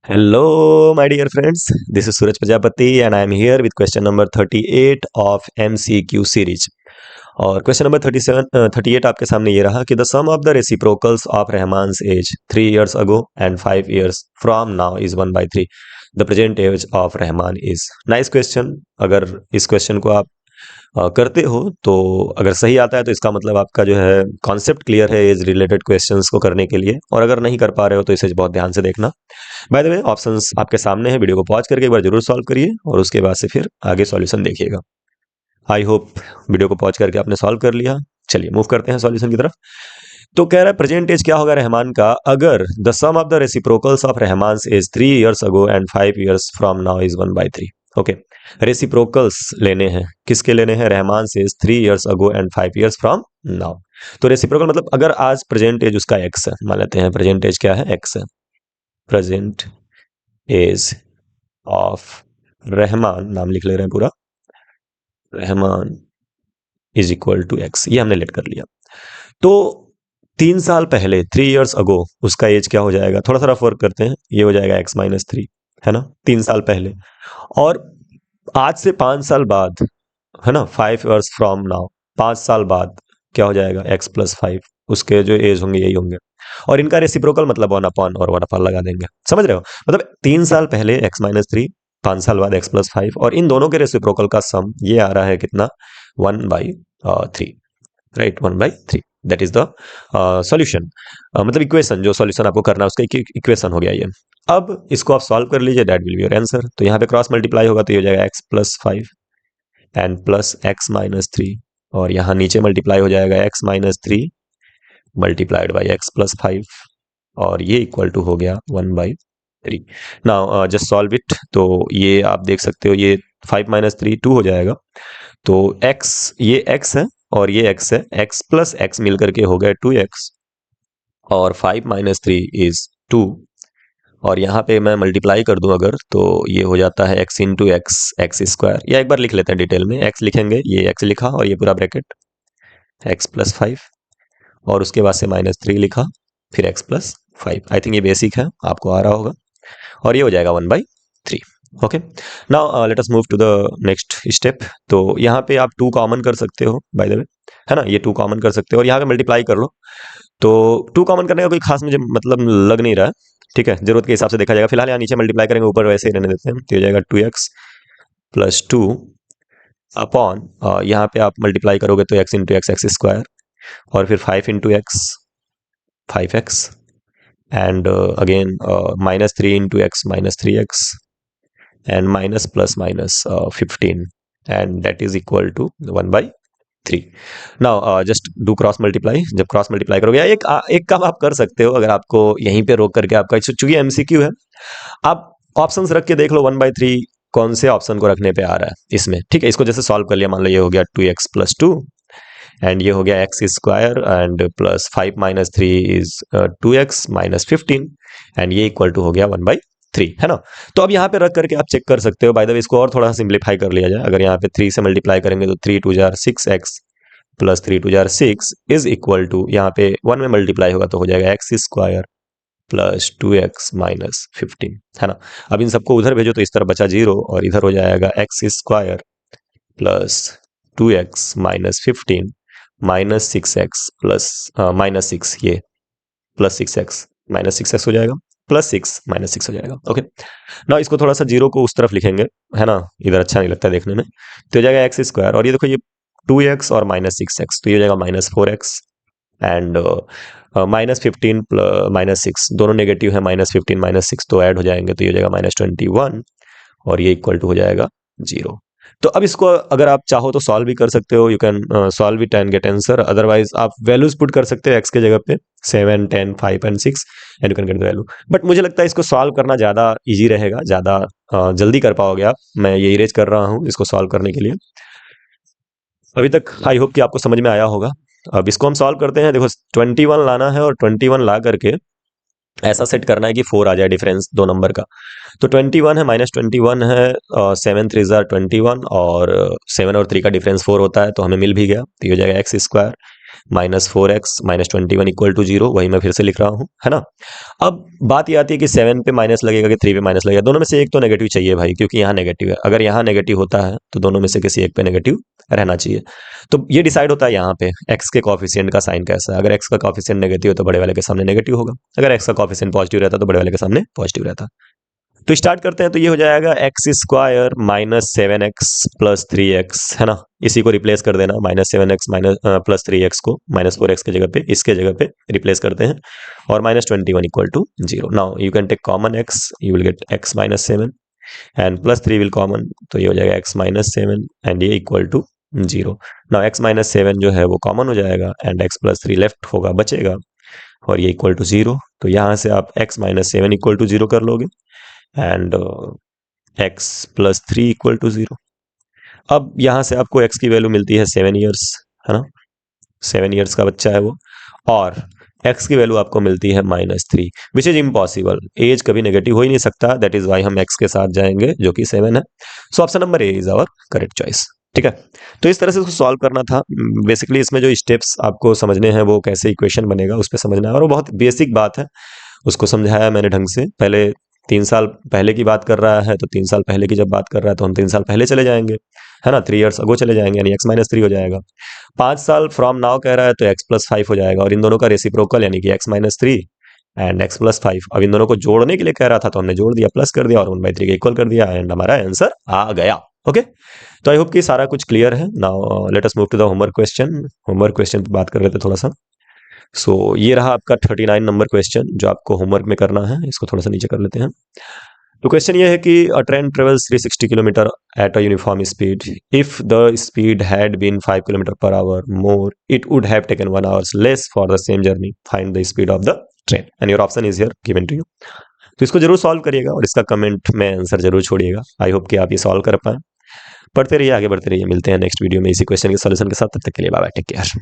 Hello, my dear friends. This is Suraj Prajapati, and I am here with question number 38 of MCQ series. और question number 38 आपके सामने ये रहा कि the sum of the reciprocals of Rahman's age 3 years ago and 5 years from now is 1/3. The present age of Rahman is. Nice question. अगर इस question को आप करते हो तो अगर सही आता है तो इसका मतलब आपका जो है कॉन्सेप्ट क्लियर है एज रिलेटेड क्वेश्चंस को करने के लिए, और अगर नहीं कर पा रहे हो तो इसे बहुत ध्यान से देखना. बाय द वे, ऑप्शंस आपके सामने है, वीडियो को पॉज करके एक बार जरूर सॉल्व करिए और उसके बाद से फिर आगे सॉल्यूशन देखिएगा. आई होप वीडियो को पॉज करके आपने सॉल्व कर लिया. चलिए मूव करते हैं सॉल्यूशन की तरफ. तो कह रहा है प्रेजेंट एज क्या होगा रहमान का अगर the sum of the reciprocals of Rahman age 3 years ago and 5 years from now is 1/3. Okay, reciprocals लेने हैं. किसके लेने हैं? Rahman age 3 years ago and 5 years from now. तो रेसिप्रोकल मतलब अगर आज प्रेजेंट एज उसका एक्स है, मान लेते हैं प्रेजेंट एज क्या है? एक्स है. प्रेजेंट एज ऑफ रहमान, नाम लिख ले रहे हैं पूरा, Rahman is equal to x. ये हमने लेट कर लिया. तो 3 साल पहले 3 years अगो उसका एज क्या हो जाएगा? थोड़ा सा रफ वर्क करते हैं. ये हो जाएगा x-3, है ना, 3 साल पहले. और आज से 5 साल बाद, है ना, 5 years फ्रॉम नाउ, 5 साल बाद क्या हो जाएगा? x+5. उसके जो एज होंगे यही होंगे. और इनका रेसिप्रोकल मतलब 1/, और 1/, लगा देंगे. समझ रहे हो? मतलब 3 साल पहले x-3, 5 साल बाद x+5, और इन दोनों के रेसिप्रोकल का सम ये आ रहा है कितना? 1/3. Right, 1/3. That is the solution. मतलब इक्वेशन, जो सॉल्यूशन आपको करना है उसका इक्वेशन हो गया ये. अब इसको आप सॉल्व कर लीजिए, that will be your answer. तो यहाँ पे क्रॉस मल्टीप्लाई होगा तो ये हो जाएगा x+5 एंड प्लस x-3, और यहाँ नीचे मल्टीप्लाई हो जाएगा x-3 मल्टीप्लाइड बाई x+5, और ये इक्वल टू हो गया 1/3. Now just solve it. तो ये आप देख सकते हो, ये 5-3 2 हो जाएगा. तो x, ये x है और ये x है, x प्लस x मिल करके हो गया 2x, और 5-3 इज 2. और यहाँ पे मैं मल्टीप्लाई कर दूं अगर, तो ये हो जाता है x इंटू x² या एक बार लिख लेते हैं डिटेल में. x लिखेंगे, ये x लिखा और ये पूरा ब्रैकेट x+5, और उसके बाद से -3 लिखा, फिर x+5. आई थिंक ये बेसिक है, आपको आ रहा होगा. और ये हो जाएगा 1/3. Okay, now let us move to the next step. तो यहाँ पे आप 2 कॉमन कर सकते हो, बाय द वे, है ना. ये 2 कॉमन कर सकते हो और यहाँ पे मल्टीप्लाई कर लो. तो 2 कॉमन करने का कोई खास मुझे मतलब लग नहीं रहा है. ठीक है, जरूरत के हिसाब से देखा जाएगा. फिलहाल यहाँ नीचे मल्टीप्लाई करेंगे, ऊपर वैसे ही रहने देते हैं. तो हो जाएगा 2x प्लस 2 अपॉन, यहाँ पे आप मल्टीप्लाई करोगे तो x इंटू x² और फिर 5 into x 5x, and again -3 into x -3x, and minus plus minus 15, and that is equal to 1/3. now just do cross multiply. जब क्रॉस मल्टीप्लाई करोगे, एक काम आप कर सकते हो, अगर आपको यहीं पे रोक करके, आपका चूंकि एमसीक्यू है, आप ऑप्शंस रख के देख लो 1/3 कौन से ऑप्शन को रखने पे आ रहा है इसमें. ठीक है, इसको जैसे सॉल्व कर लिया, मान लो ये हो गया 2x प्लस 2, एंड ये हो गया x² and plus 5-3 is 2x minus 15, and ये इक्वल टू हो गया 1/3, है ना. तो अब यहाँ पे रख करके आप चेक कर सकते हो. बाय द वे, इसको और थोड़ा सा सिंप्लीफाई कर लिया जाए. अगर यहाँ पे 3 से मल्टीप्लाई करेंगे तो 3×2=6x plus 3×2=6 is equal to, यहाँ पे 1 में मल्टीप्लाई होगा तो हो जाएगा x² प्लस 2x माइनस 15, है ना. अब इन सबको उधर भेजो तो इस तरफ बचा 0, और इधर हो जाएगा x² plus 2x minus 15 minus 6x plus -6, ये प्लस 6x माइनस 6x हो जाएगा, प्लस 6 माइनस 6 हो जाएगा. ओके, ना इसको थोड़ा सा 0 को उस तरफ लिखेंगे, है ना, इधर अच्छा नहीं लगता देखने में. तो हो जाएगा x², और ये देखो ये 2x और माइनस 6x, तो ये हो जाएगा -4x, एंड -15 -6 दोनों नेगेटिव है, -15 -6 तो ऐड हो जाएंगे, तो ये हो जाएगा -21, और ये इक्वल टू हो जाएगा 0. तो अब इसको अगर आप चाहो तो सॉल्व भी कर सकते हो. You can solve it and get answer. Otherwise आप वैल्यूज पुट कर सकते हो x के जगह पे 7, 10, 5 and 6, and you can get the value. But मुझे लगता है इसको सॉल्व करना ज़्यादा इजी रहेगा, ज़्यादा जल्दी कर पाओगे आप. मैं ये इरेज कर रहा हूँ इसको सॉल्व करने के लिए. अभी तक आई होप कि आपको समझ में आया होगा. अब इसको हम सॉल्व करते हैं. देखो 21 लाना है, और 21 ला करके ऐसा सेट करना है कि 4 आ जाए डिफरेंस दो नंबर का. तो 21 है, -21 है, 7 3 21, और 7 और 3 का डिफरेंस 4 होता है, तो हमें मिल भी गया. तो ये हो जाएगा x² -4x -21 इक्वल टू 0, वही मैं फिर से लिख रहा हूँ, है ना। अब बात ये आती है कि 7 पे माइनस लगेगा कि 3 पे माइनस लगेगा। दोनों में से एक तो नेगेटिव चाहिए भाई, क्योंकि यहाँ नेगेटिव है। अगर यहाँ नेगेटिव होता है तो दोनों में से किसी एक पे नेगेटिव रहना चाहिए। तो ये डिसाइड होता है यहाँ पे x के कॉफिशिएंट का साइन कैसा है। अगर x का कॉफिशिएंट नेगेटिव है तो बड़े वाले के सामने नेगेटिव होगा, अगर x का कॉफिशिएंट पॉजिटिव रहता है तो बड़े वाले के सामने पॉजिटिव रहता। तो स्टार्ट करते हैं। तो ये हो जाएगा x² -7x प्लस 3x, है ना। इसी को रिप्लेस कर देना, -7x प्लस 3x को -4x के जगह पे, इसके जगह पे रिप्लेस करते हैं, और -21 equal to 0। Now you can take common x, you will get x -7 and plus 3 will common, तो ये हो जाएगा x -7 एंड ये इक्वल टू 0। नाउ x -7 जो है वो कॉमन हो जाएगा एंड x प्लस 3 लेफ्ट होगा, बचेगा, और ये इक्वल टू 0। तो यहाँ से आप x -7 इक्वल टू 0 कर लोगे and x plus 3 equal to 0। अब यहाँ से आपको x की वैल्यू मिलती है 7 ईयर्स, है ना, 7 ईयर्स का बच्चा है वो, और x की वैल्यू आपको मिलती है -3, विच इज इम्पॉसिबल। एज कभी नेगेटिव हो ही नहीं सकता, दैट इज वाई हम x के साथ जाएंगे जो कि 7 है। So option number A is our correct choice. ठीक है, तो इस तरह से उसको सॉल्व करना था। बेसिकली इसमें जो स्टेप्स आपको समझने हैं वो कैसे इक्वेशन बनेगा उस पर समझना है, और वो बहुत बेसिक बात है, उसको समझाया मैंने ढंग से। पहले 3 साल पहले की बात कर रहा है तो 3 साल पहले की जब बात कर रहा है तो हम 3 साल पहले चले जाएंगे, है ना, 3 ईयर्स अगो चले जाएंगे, यानी x -3 हो जाएगा। 5 साल फ्रॉम नाउ कह रहा है तो x + 5 हो जाएगा, और इन दोनों का रेसिप्रोकल यानी कि x -3 एंड x + 5। अब इन दोनों को जोड़ने के लिए कह रहा था तो हमने जोड़ दिया, प्लस कर दिया और 1/3 के इक्वल कर दिया, एंड हमारा आंसर आ गया। ओके, तो आई होप कि सारा कुछ क्लियर है। Now let us move to the homework question. Homework question पे बात कर रहे थे थोड़ा सा। सो ये रहा आपका 39 नंबर क्वेश्चन जो आपको होमवर्क में करना है। इसको थोड़ा सा नीचे कर लेते हैं। तो क्वेश्चन ये है कि a train travels 360 kilometre at a uniform speed. If the speed had been 5 kilometre per hour more, it would have taken 1 hours less for the same journey. Find the speed of the train and your option is here given to you. तो इसको जरूर solve करिएगा और इसका comment में answer जरूर छोड़िएगा। I hope कि आप ये सॉल्व कर पाएं। पढ़ते रहिए, आगे बढ़ते रहिए। मिलते हैं नेक्स्ट वीडियो में इसी क्वेश्चन के सॉल्यूशन के साथ। तब तक के लिए बाय बाय, टेक केयर।